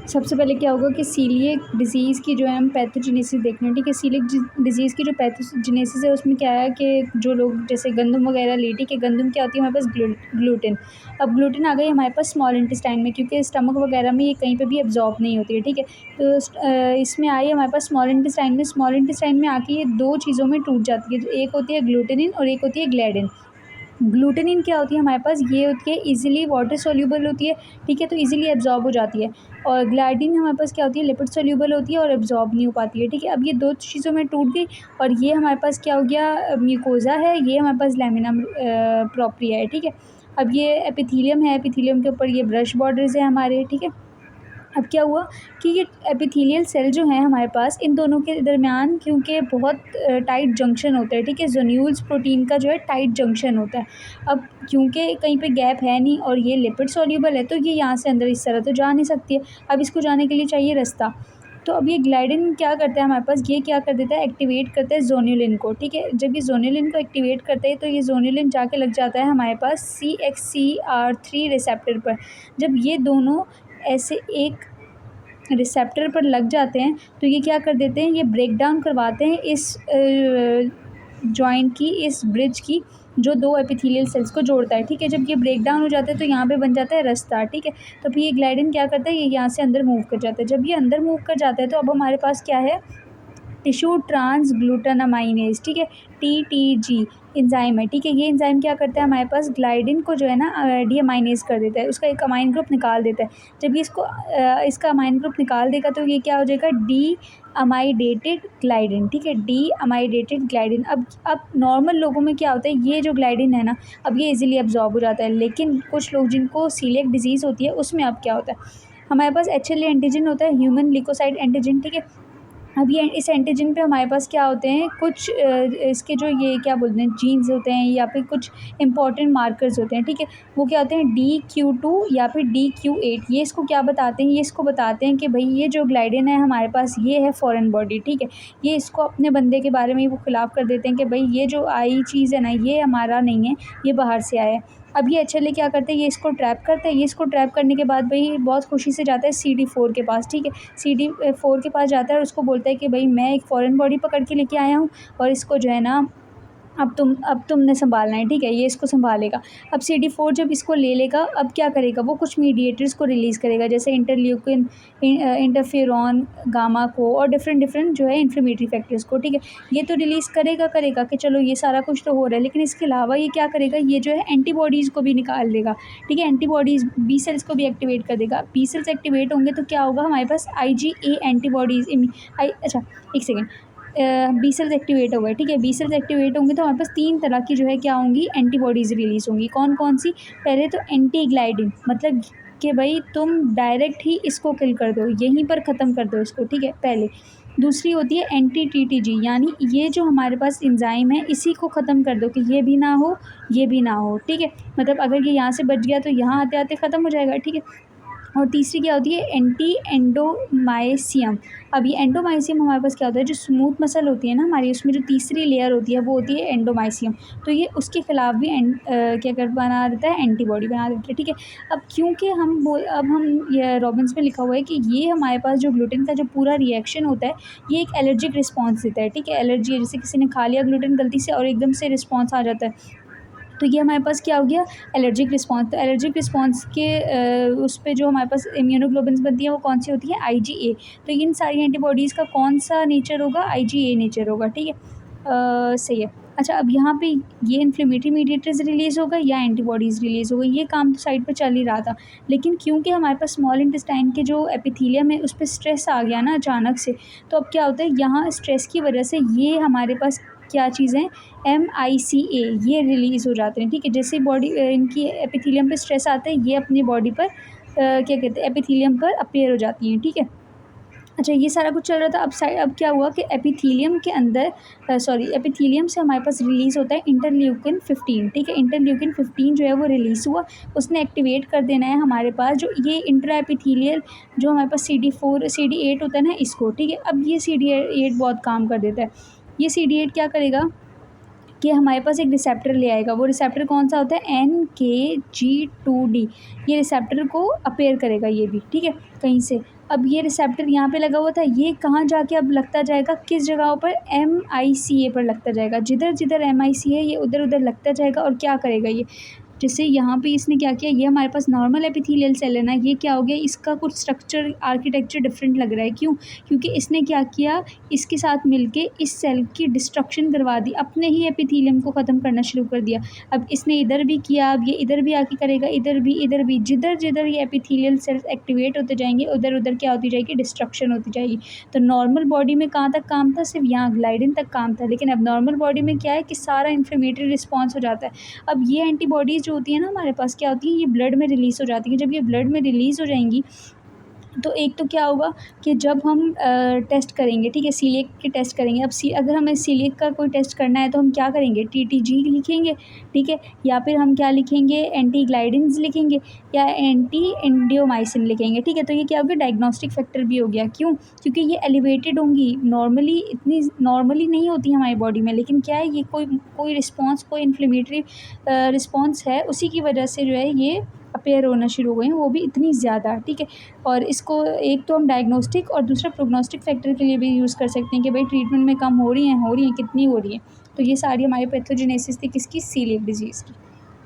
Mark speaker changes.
Speaker 1: सबसे पहले क्या होगा कि सीलिएक डिज़ीज़ की जो है हम पैथोजेनेसिस देख रहे हैं, ठीक है। सीलिएक डिज़ीज़ की जो पैथोजेनेसिस है उसमें क्या है कि जो लोग जैसे गंदम वगैरह ले, ठीक है। गंदम क्या होती है हमारे पास ग्लूटेन। अब ग्लूटेन आ गई हमारे पास स्मॉल इंटेस्टाइन में, क्योंकि स्टमक वगैरह में ये कहीं पे भी एब्ज़ॉर्ब नहीं होती है, ठीक है। तो इसमें आई हमारे पास स्मॉल इंटेस्टाइन में। स्मॉल इंटेस्टाइन में आके ये 2 चीज़ों में टूट जाती है, एक होती है ग्लूटेनिन और एक होती है ग्लाइडिन। ग्लूटेनिन क्या होती है हमारे पास, ये होती है ईज़िली वाटर सॉल्यूबल होती है, ठीक है, तो ईज़िली एब्ज़ॉर्ब हो जाती है। और ग्लाइडिन हमारे पास क्या होती है, लिपिड सॉल्यूबल होती है और एब्ज़ॉर्ब नहीं हो पाती है, ठीक है। अब ये 2 चीज़ों में टूट गई और ये हमारे पास क्या हो गया, म्यूकोज़ा है, ये हमारे पास लैमिना प्रोप्रिया है, ठीक है। अब ये एपिथेलियम है, एपिथेलियम के ऊपर ये ब्रश बॉर्डर्स हैं हमारे, ठीक है। अब क्या हुआ कि ये एपिथेलियल सेल जो हैं हमारे पास, इन दोनों के दरमियान क्योंकि बहुत टाइट जंक्शन होता है, ठीक है। ज़ोन्यूल्स प्रोटीन का जो है टाइट जंक्शन होता है। अब क्योंकि कहीं पे गैप है नहीं और ये लिपिड सॉल्यूबल है, तो ये यहाँ से अंदर इस तरह तो जा नहीं सकती है। अब इसको जाने के लिए चाहिए रास्ता। तो अब ये ग्लाइडिन क्या करता है हमारे पास, ये क्या कर देता है, एक्टिवेट करता है ज़ोन्यूलिन को, ठीक है। जब ये ज़ोन्यूलिन को एक्टिवेट करता है तो ये ज़ोन्यूलिन जाके लग जाता है हमारे पास CXCR3 रिसेप्टर पर। जब ये दोनों ऐसे एक रिसेप्टर पर लग जाते हैं तो ये क्या कर देते हैं, ये ब्रेक डाउन करवाते हैं इस जॉइंट की, इस ब्रिज की जो 2 एपिथेलियल सेल्स को जोड़ता है, ठीक है। जब ये ब्रेक डाउन हो जाता है तो यहाँ पे बन जाता है रास्ता, ठीक है। तो फिर ये ग्लाइडिन क्या करता है, ये यहाँ से अंदर मूव कर जाता है। जब ये अंदर मूव कर जाता है तो अब हमारे पास क्या है, टिश्यू ट्रांसग्लूटामाइनेज, ठीक है, TTG एंजाइम है, ठीक है। ये एंजाइम क्या करता है हमारे पास, ग्लाइडिन को जो है ना डीअमाइनेज कर देता है, उसका एक अमाइन ग्रुप निकाल देता है। जब ये इसका अमाइन ग्रुप निकाल देगा तो ये क्या हो जाएगा, डी अमाइडेटेड ग्लाइडिन, ठीक है, डी अमाइडेटेड ग्लाइडिन। अब नॉर्मल लोगों में क्या होता है, ये जो ग्लाइडिन है ना, अब ये इजीली एब्जॉर्ब हो जाता है, लेकिन कुछ लोग जिनको सीलिएक डिजीज़ होती है उसमें अब क्या होता है, हमारे पास HLA एंटीजन होता है, ह्यूमन ल्यूकोसाइड एंटीजन, ठीक है। अब ये इस एंटीजन पे हमारे पास क्या होते हैं, कुछ इसके जो ये क्या बोलते हैं जीन्स होते हैं या फिर कुछ इंपॉर्टेंट मार्कर्स होते हैं, ठीक है। वो क्या होते हैं, DQ2 या फिर DQ8। ये इसको क्या बताते हैं, ये इसको बताते हैं कि भाई ये जो ग्लाइडिन है हमारे पास ये है फॉरेन बॉडी, ठीक है। ये इसको अपने बंदे के बारे में वो खिलाफ कर देते हैं कि भाई ये जो आई चीज़ है ना ये हमारा नहीं है, ये बाहर से आया है। अब ये HLA क्या करते हैं, ये इसको ट्रैप करते हैं। ये इसको ट्रैप करने के बाद भाई बहुत खुशी से जाता है CD4 के पास, ठीक है। CD4 के पास जाता है और उसको बोलता है कि भाई मैं एक फ़ॉरेन बॉडी पकड़ के लेके आया हूँ और इसको जो है ना अब तुमने सँभालना है, ठीक है, ये इसको सँभालेगा। अब CD4 जब इसको ले लेगा, अब क्या करेगा, वो कुछ मीडिएटर्स को रिलीज़ करेगा, जैसे इंटरल्यूकिन, इंटरफेरॉन, गामा को और डिफरेंट जो है इन्फ्लेमेटरी फैक्टर्स को, ठीक है। ये तो रिलीज़ करेगा कि चलो ये सारा कुछ तो हो रहा है, लेकिन इसके अलावा ये क्या करेगा, ये जो है एंटीबॉडीज़ को भी निकाल देगा, ठीक है। एंटीबॉडीज़ बी सेल्स को भी एक्टिवेट कर देगा। बी सेल्स एक्टिवेट होंगे तो क्या होगा, हमारे पास IgA एंटीबॉडीज़ अच्छा एक सेकेंड, बी सेल्स एक्टिवेट हो गए, ठीक है। बी सेल्स एक्टिवेट होंगे तो हमारे पास 3 तरह की जो है क्या होंगी, एंटीबॉडीज़ रिलीज़ होंगी। कौन कौन सी, पहले तो एंटी ग्लाइडिन, मतलब कि भाई तुम डायरेक्ट ही इसको किल कर दो, यहीं पर ख़त्म कर दो इसको, ठीक है, पहले। दूसरी होती है एंटी TTG, यानी ये जो हमारे पास एंजाइम है इसी को ख़त्म कर दो कि ये भी ना हो, ये भी ना हो, ठीक है। मतलब अगर ये यहाँ से बच गया तो यहाँ आते आते ख़त्म हो जाएगा, ठीक है। और तीसरी क्या होती है, एंटी एंडोमाइसियम। अब ये एंडोमाइसियम हमारे पास क्या होता है, जो स्मूथ मसल होती है ना हमारी, उसमें जो तीसरी लेयर होती है वो होती है एंडोमाइसियम। तो ये उसके खिलाफ भी क्या कर बना देता है, एंटीबॉडी बना देता है, ठीक है। अब क्योंकि अब हम ये रॉबिन्स में लिखा हुआ है कि ये हमारे पास जो ग्लूटेन का जो पूरा रिएक्शन होता है ये एक एलर्जिक रिस्पॉन्स देता है, ठीक है। एलर्जी है, जैसे किसी ने खा लिया ग्लूटेन गलती से और एकदम से रिस्पॉन्स आ जाता है, तो ये हमारे पास क्या हो गया, एलर्जिक रिस्पॉन्स। तो एलर्जिक रिस्पॉन्स के उस पे जो हमारे पास इम्यूनोग्लोबिन्स बनती है वो कौन सी होती है, IgA। तो इन सारी एंटीबॉडीज़ का कौन सा नेचर होगा, IgA नेचर होगा, ठीक है। सही है। अच्छा, अब यहाँ पे ये इन्फ्लेमेटरी मीडिएटर्स रिलीज़ हो गए या एंटीबॉडीज़ रिलीज़ हो गई, ये काम तो साइड पे चल ही रहा था, लेकिन क्योंकि हमारे पास स्मॉल इंटेस्टाइन के जो एपिथेलियम है उस पर स्ट्रेस आ गया ना अचानक से, तो अब क्या होता है, यहाँ स्ट्रेस की वजह से ये हमारे पास क्या चीज़ें, MICA ये रिलीज़ हो जाते हैं, ठीक है। जैसे बॉडी इनकी एपिथेलियम पे स्ट्रेस आता है, ये अपनी बॉडी पर क्या कहते हैं, एपिथेलियम पर अपीयर हो जाती हैं, ठीक है। अच्छा, ये सारा कुछ चल रहा था। अब क्या हुआ कि एपिथेलियम के अंदर एपिथेलियम से हमारे पास रिलीज़ होता है इंटरल्यूकिन 15, ठीक है। इंटरल्यूकिन 15 जो है वो रिलीज़ हुआ, उसने एक्टिवेट कर देना है हमारे पास जो ये इंट्रा एपिथेलियल जो हमारे पास CD8 होता है ना इसको, ठीक है। अब ये CD8 बहुत काम कर देता है। ये CD8 क्या करेगा कि हमारे पास एक रिसेप्टर ले आएगा, वो रिसेप्टर कौन सा होता है, NKG2D। ये रिसेप्टर को अपेयर करेगा ये भी, ठीक है, कहीं से। अब ये रिसेप्टर यहाँ पे लगा हुआ था, ये कहाँ जाके अब लगता जाएगा, किस जगहों पर, MICA पर लगता जाएगा। जिधर जिधर MICA है ये उधर उधर लगता जाएगा और क्या करेगा ये, जैसे यहाँ पे इसने क्या किया, ये हमारे पास नॉर्मल एपिथेलियल सेल है ना, ये क्या हो गया, इसका कुछ स्ट्रक्चर आर्किटेक्चर डिफरेंट लग रहा है। क्यों? क्योंकि इसने क्या किया, इसके साथ मिलके इस सेल की डिस्ट्रक्शन करवा दी, अपने ही एपिथेलियम को ख़त्म करना शुरू कर दिया। अब इसने इधर भी किया, अब ये इधर भी आके करेगा, इधर भी, जिधर जिधर ये एपिथेलियल सेल्स एक्टिवेट होते जाएंगे उधर उधर क्या होती जाएगी, डिस्ट्रक्शन होती जाएगी। तो नॉर्मल बॉडी में कहाँ तक काम था, सिर्फ यहाँ ग्लाइडिन तक काम था, लेकिन अब नॉर्मल बॉडी में क्या है कि सारा इन्फ्लेमेटरी रिस्पॉन्स हो जाता है। अब ये एंटीबॉडीज़ जो होती है ना हमारे पास, क्या होती है, ये ब्लड में रिलीज़ हो जाती है। जब ये ब्लड में रिलीज़ हो जाएंगी तो एक तो क्या होगा कि जब हम टेस्ट करेंगे, ठीक है, सीलिएक के टेस्ट करेंगे। अब अगर हमें सीलिएक का कोई टेस्ट करना है तो हम क्या करेंगे, TTG लिखेंगे, ठीक है, या फिर हम क्या लिखेंगे, एंटीग्लाइडिन्स लिखेंगे या एंटी इंडियोमाइसिन लिखेंगे, ठीक है। तो ये क्या हो गया, डायग्नोस्टिक फैक्टर भी हो गया। क्यों? क्योंकि ये एलिवेटेड होंगी, नॉर्मली इतनी नॉर्मली नहीं होती हमारी बॉडी में, लेकिन क्या है, ये कोई रिस्पॉन्स, कोई इन्फ्लेमेटरी रिस्पॉन्स है, उसी की वजह से जो है ये अपेयर होना शुरू हो गए हैं, वो भी इतनी ज़्यादा, ठीक है। और इसको एक तो हम डायग्नोस्टिक और दूसरा प्रोग्नोस्टिक फैक्टर के लिए भी यूज़ कर सकते हैं कि भाई ट्रीटमेंट में कम हो रही हैं, कितनी हो रही हैं। तो ये सारी हमारी पैथोजेनेसिस थी किसकी, सीलिएक डिजीज़ की।